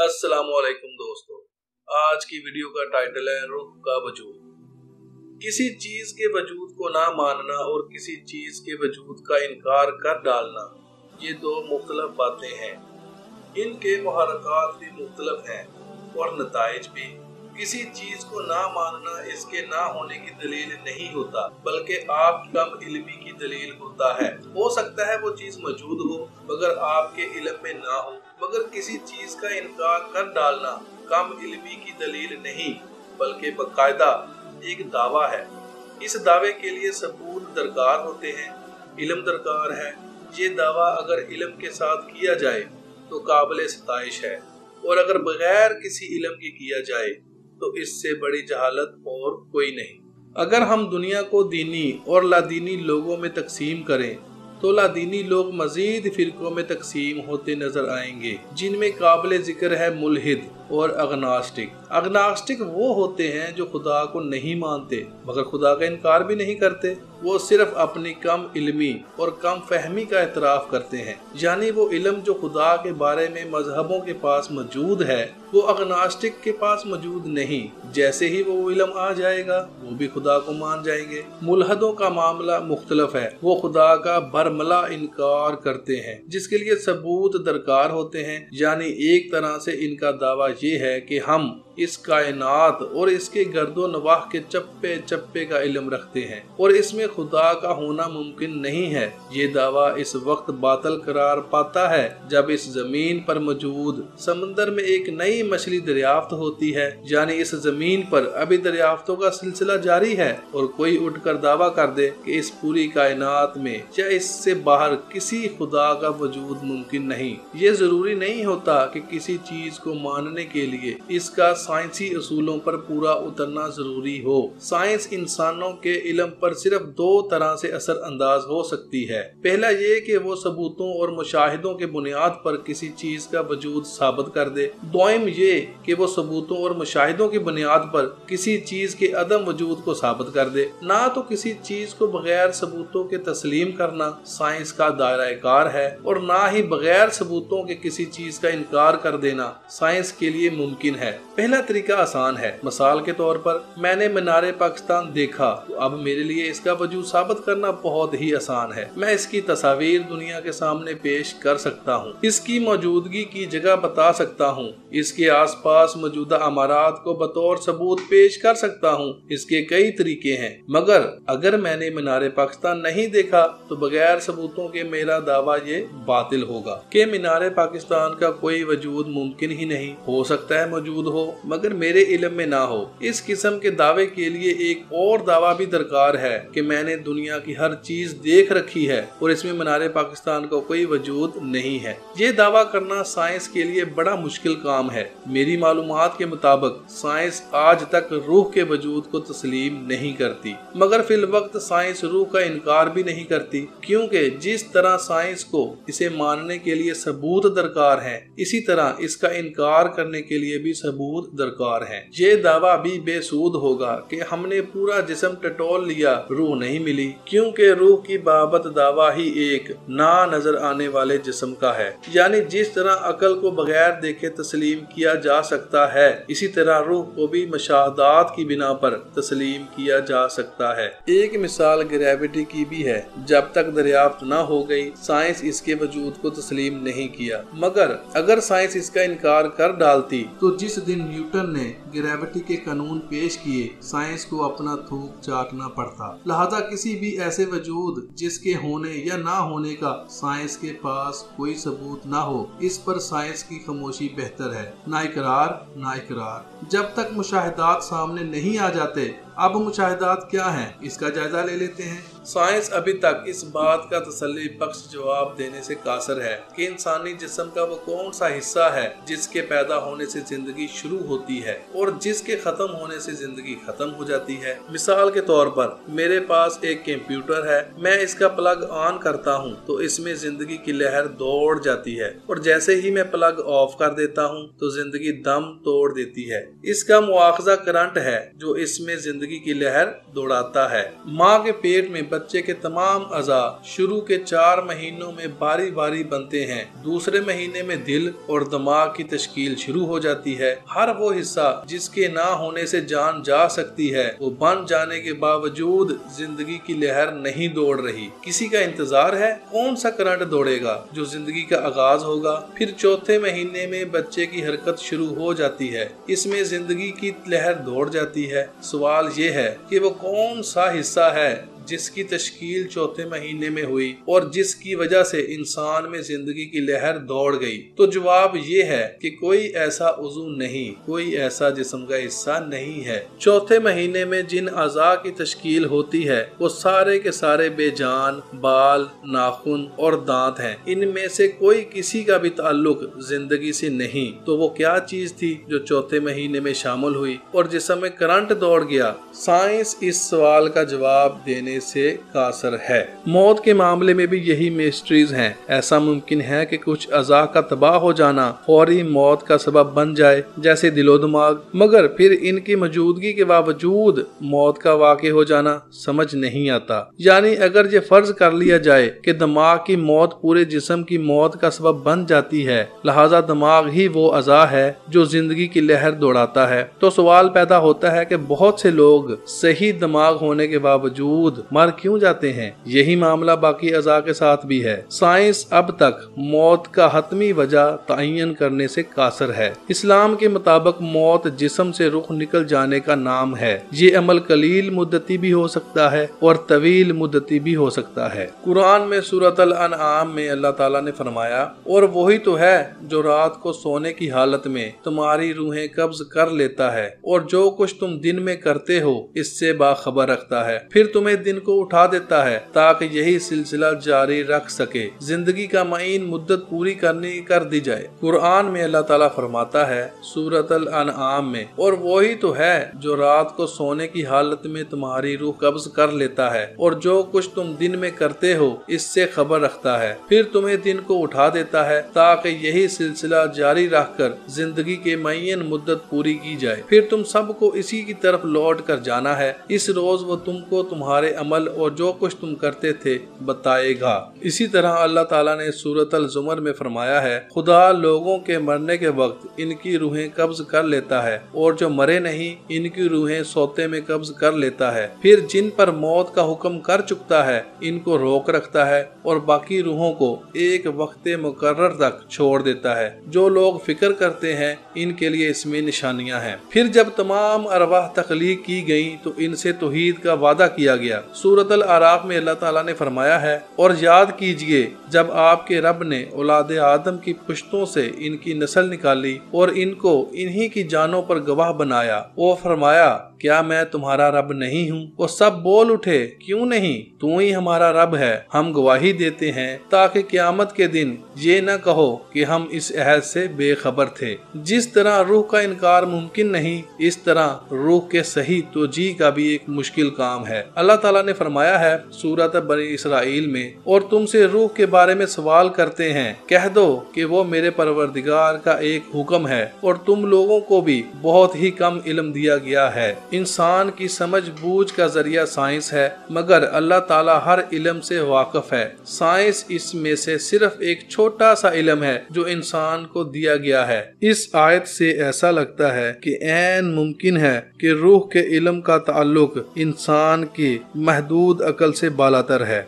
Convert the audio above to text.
अस्सलाम वालेकुम दोस्तों, आज की वीडियो का टाइटल है रूह का वजूद। किसी चीज के वजूद को ना मानना और किसी चीज के वजूद का इनकार कर डालना, ये दो मुख्तलिफ बातें हैं। इनके मुहर्रकात भी मुख्तलिफ हैं और नताइज भी। किसी चीज को ना मानना इसके ना होने की दलील नहीं होता, बल्कि आप कम इल्मी की दलील होता है। हो सकता है वो चीज मौजूद हो मगर आपके इल्म में ना हो। मगर किसी चीज का इनकार कर डालना कम इल्मी की दलील नहीं, बल्कि बाकायदा एक दावा है। इस दावे के लिए सबूत दरकार होते हैं, इल्म दरकार है। ये दावा अगर इल्म के साथ किया जाए तो काबिल सताइश है, और अगर बगैर किसी इल्म के किया जाए तो इससे बड़ी जहालत और कोई नहीं। अगर हम दुनिया को दीनी और लादीनी लोगों में तकसीम करें तो लादीनी लोग मजीद फिरकों में तकसीम होते नजर आएंगे, जिनमें काबिल जिक्र है मुल्हिद और अग्नास्टिक। अग्नास्टिक वो होते हैं जो खुदा को नहीं मानते मगर खुदा का इनकार भी नहीं करते। वो सिर्फ अपनी कम इल्मी और कम फहमी का एतराफ करते हैं, यानी वो इल्म जो खुदा के बारे में मजहबों के पास मौजूद है वो अग्नास्टिक के पास मौजूद नहीं। जैसे ही वो इल्म आ जाएगा वो भी खुदा को मान जाएंगे। मुल्हदों का मामला मुख्तलिफ है, वो खुदा का बरमला इनकार करते हैं जिसके लिए सबूत दरकार होते हैं। यानी एक तरह से इनका दावा ये है कि हम इस कायनात और इसके गर्दो नवाह के चप्पे चप्पे का इल्म रखते हैं और इसमें खुदा का होना मुमकिन नहीं है। ये दावा इस वक्त बातिल करार पाता है जब इस जमीन पर मौजूद समंदर में एक नई मछली दरियाफ्त होती है, यानी इस जमीन पर अभी दरियाफ्तों का सिलसिला जारी है और कोई उठकर दावा कर दे कि इस पूरी कायनात में या इससे बाहर किसी खुदा का वजूद मुमकिन नहीं। ये जरूरी नहीं होता कि किसी चीज को मानने के लिए इसका साइंसी असूलों पर पूरा उतरना जरूरी हो। साइंस इंसानों के इल्म पर सिर्फ दो तरह से असर अंदाज हो सकती है। पहला ये कि वो सबूतों और मुशाहिदों के बुनियाद पर किसी चीज का वजूद साबित कर दे। दोइम ये कि वो सबूतों और मुशाहिदों की बुनियाद पर किसी चीज के अदम वजूद को साबित कर दे। ना तो किसी चीज को बगैर सबूतों के तस्लीम करना साइंस का दायरा कार है और ना ही बगैर सबूतों के किसी चीज का इनकार कर देना साइंस के लिए मुमकिन है। पहला तरीका आसान है। मिसाल के तौर पर मैंने मीनार पाकिस्तान देखा तो अब मेरे लिए इसका वजूद साबित करना बहुत ही आसान है। मैं इसकी तस्वीर दुनिया के सामने पेश कर सकता हूँ, इसकी मौजूदगी की जगह बता सकता हूँ, इसके आसपास मौजूदा अमारात को बतौर सबूत पेश कर सकता हूँ। इसके कई तरीके हैं, मगर अगर मैंने मीनार पाकिस्तान नहीं देखा तो बगैर सबूतों के मेरा दावा ये बातिल होगा कि मीनार पाकिस्तान का कोई वजूद मुमकिन ही नहीं। हो सकता है मौजूद हो मगर मेरे इल्म में ना हो। इस किस्म के दावे के लिए एक और दावा भी दरकार है कि मैंने दुनिया की हर चीज देख रखी है और इसमें मीनार पाकिस्तान का कोई वजूद नहीं है। ये दावा करना साइंस के लिए बड़ा मुश्किल काम है। मेरी मालूमात के मुताबिक साइंस आज तक रूह के वजूद को तस्लीम नहीं करती, मगर फिल वक्त साइंस रूह का इनकार भी नहीं करती, क्योंकि जिस तरह साइंस को इसे मानने के लिए सबूत दरकार है, इसी तरह इसका इनकार करने के लिए भी सबूत दरकार है। ये दावा भी बेसूद होगा कि हमने पूरा जिस्म टटोल लिया, रूह नहीं मिली, क्योंकि रूह की बाबत दावा ही एक ना नजर आने वाले जिस्म का है। यानी जिस तरह अकल को बगैर देखे तस्लीम किया जा सकता है, इसी तरह रूह को भी मशाहदात की बिना पर तस्लीम किया जा सकता है। एक मिसाल ग्रेविटी की भी है। जब तक दरियाफ्त ना हो गई साइंस इसके वजूद को तस्लीम नहीं किया, मगर अगर साइंस इसका इनकार कर डालती तो जिस दिन न्यूटन ने ग्रेविटी के कानून पेश किए साइंस को अपना थूक चाटना पड़ता। लिहाजा किसी भी ऐसे वजूद जिसके होने या ना होने का साइंस के पास कोई सबूत ना हो, इस पर साइंस की खामोशी बेहतर है। ना इकरार ना इकरार। जब तक मुशाहिदात सामने नहीं आ जाते, अब मुशाहिदात क्या हैं इसका जायजा ले लेते हैं। साइंस अभी तक इस बात का तसल्ली बख्श जवाब देने से कासर है कि इंसानी जिस्म का वो कौन सा हिस्सा है जिसके पैदा होने से जिंदगी शुरू होती है और जिसके खत्म होने से जिंदगी खत्म हो जाती है। मिसाल के तौर पर मेरे पास एक कंप्यूटर है, मैं इसका प्लग ऑन करता हूँ तो इसमें जिंदगी की लहर दौड़ जाती है और जैसे ही मैं प्लग ऑफ कर देता हूँ तो जिंदगी दम तोड़ देती है। इसका मुआखजा करंट है जो इसमें जिंदगी की लहर दौड़ाता है। माँ के पेट में बच्चे के तमाम अज़ा शुरू के 4 महीनों में बारी बारी बनते हैं। दूसरे महीने में दिल और दिमाग की तश्कील शुरू हो जाती है। हर वो हिस्सा जिसके ना होने से जान जा सकती है, वो बन जाने के बावजूद जिंदगी की लहर नहीं दौड़ रही। किसी का इंतजार है? कौन सा करंट दौड़ेगा जो जिंदगी का आगाज होगा? फिर चौथे महीने में बच्चे की हरकत शुरू हो जाती है। इसमें जिंदगी की लहर दौड़ जाती है। सवाल ये है कि वो कौन सा हिस्सा है जिसकी तश्कील चौथे महीने में हुई और जिसकी वजह से इंसान में जिंदगी की लहर दौड़ गई? तो जवाब ये है कि कोई ऐसा उज़ू नहीं, कोई ऐसा जिस्म का हिस्सा नहीं है। चौथे महीने में जिन अज़ा की तश्कील होती है वो सारे के सारे बेजान, बाल, नाखून और दांत हैं। इनमें से कोई किसी का भी ताल्लुक जिंदगी से नहीं। तो वो क्या चीज थी जो चौथे महीने में शामिल हुई और जिसमें करंट दौड़ गया? साइंस इस सवाल का जवाब देने से कासर है। मौत के मामले में भी यही मिस्ट्रीज हैं। ऐसा मुमकिन है कि कुछ अज़ा का तबाह हो जाना फौरी मौत का सबब बन जाए, जैसे दिलो दिमाग, मगर फिर इनकी मौजूदगी के बावजूद मौत का वाक़या हो जाना समझ नहीं आता। यानी अगर ये फर्ज कर लिया जाए कि दिमाग की मौत पूरे जिस्म की मौत का सबब बन जाती है, लिहाजा दिमाग ही वो अज़ा है जो जिंदगी की लहर दौड़ाता है, तो सवाल पैदा होता है कि बहुत से लोग सही दिमाग होने के बावजूद मर क्यों जाते हैं? यही मामला बाकी अज़ा के साथ भी है। साइंस अब तक मौत का हतमी वजह तयन करने से कासर है। इस्लाम के मुताबिक मौत जिस्म से रुख निकल जाने का नाम है। ये अमल कलील मुद्दती भी हो सकता है और तवील मुद्दती भी हो सकता है। कुरान में सूरत अल-अनआम में अल्लाह ताला ने फरमाया, और वही तो है जो रात को सोने की हालत में तुम्हारी रूहें कब्ज कर लेता है और जो कुछ तुम दिन में करते हो इससे बाखबर रखता है, फिर तुम्हें दिन को उठा देता है ताकि यही सिलसिला जारी रख सके, जिंदगी का मईन मुद्दत पूरी कर दी जाए। कुरान में अल्लाह ताला फरमाता है सूरत अल-अनआम में, और वही तो है जो रात को सोने की हालत में तुम्हारी रूह कब्ज कर लेता है और जो कुछ तुम दिन में करते हो इससे खबर रखता है, फिर तुम्हें दिन को उठा देता है ताकि यही सिलसिला जारी रखकर जिंदगी के मईन मुद्दत पूरी की जाए, फिर तुम सबको इसी की तरफ लौट कर जाना है। इस रोज वो तुमको तुम्हारे अमल और जो कुछ तुम करते थे बताएगा। इसी तरह अल्लाह ताला ने सूरत अल-ज़ुमर में फरमाया है, खुदा लोगों के मरने के वक्त इनकी रूहें कब्ज कर लेता है और जो मरे नहीं इनकी रूहें सोते में कब्ज कर लेता है, फिर जिन पर मौत का हुक्म कर चुकता है इनको रोक रखता है और बाकी रूहों को एक वक्त मुकर्रर तक छोड़ देता है। जो लोग फिक्र करते हैं इनके लिए इसमें निशानियां हैं। फिर जब तमाम अरवाह तख्लीक की गई तो इनसे तौहीद का वादा किया गया। सूरत अल-आराफ में अल्लाह ताला ने फरमाया है, और याद कीजिए जब आपके रब ने औलाद आदम की पुश्तों से इनकी नस्ल निकाली और इनको इन्हीं की जानों पर गवाह बनाया, वो फरमाया क्या मैं तुम्हारा रब नहीं हूँ? वो सब बोल उठे, क्यों नहीं, तू ही हमारा रब है। हम गवाही देते हैं ताकि क़यामत के दिन ये न कहो कि हम इस अहद से बेखबर थे। जिस तरह रूह का इनकार मुमकिन नहीं, इस तरह रूह के सही तोजी का भी एक मुश्किल काम है। अल्लाह ताला ने फरमाया है सूरत बनी इसराइल में, और तुमसे रूह के बारे में सवाल करते हैं, कह दो कि वो मेरे परवरदिगार का एक हुक्म है और तुम लोगों को भी बहुत ही कम इल्म दिया गया है। इंसान की समझ बूझ का जरिया साइंस है, मगर अल्लाह ताला हर इल्म से वाकिफ है। साइंस इसमें से सिर्फ एक छोटा सा इल्म है जो इंसान को दिया गया है। इस आयत से ऐसा लगता है कि ऐन मुमकिन है कि रूह के इल्म का ताल्लुक इंसान की महदूद अकल से बालातर है।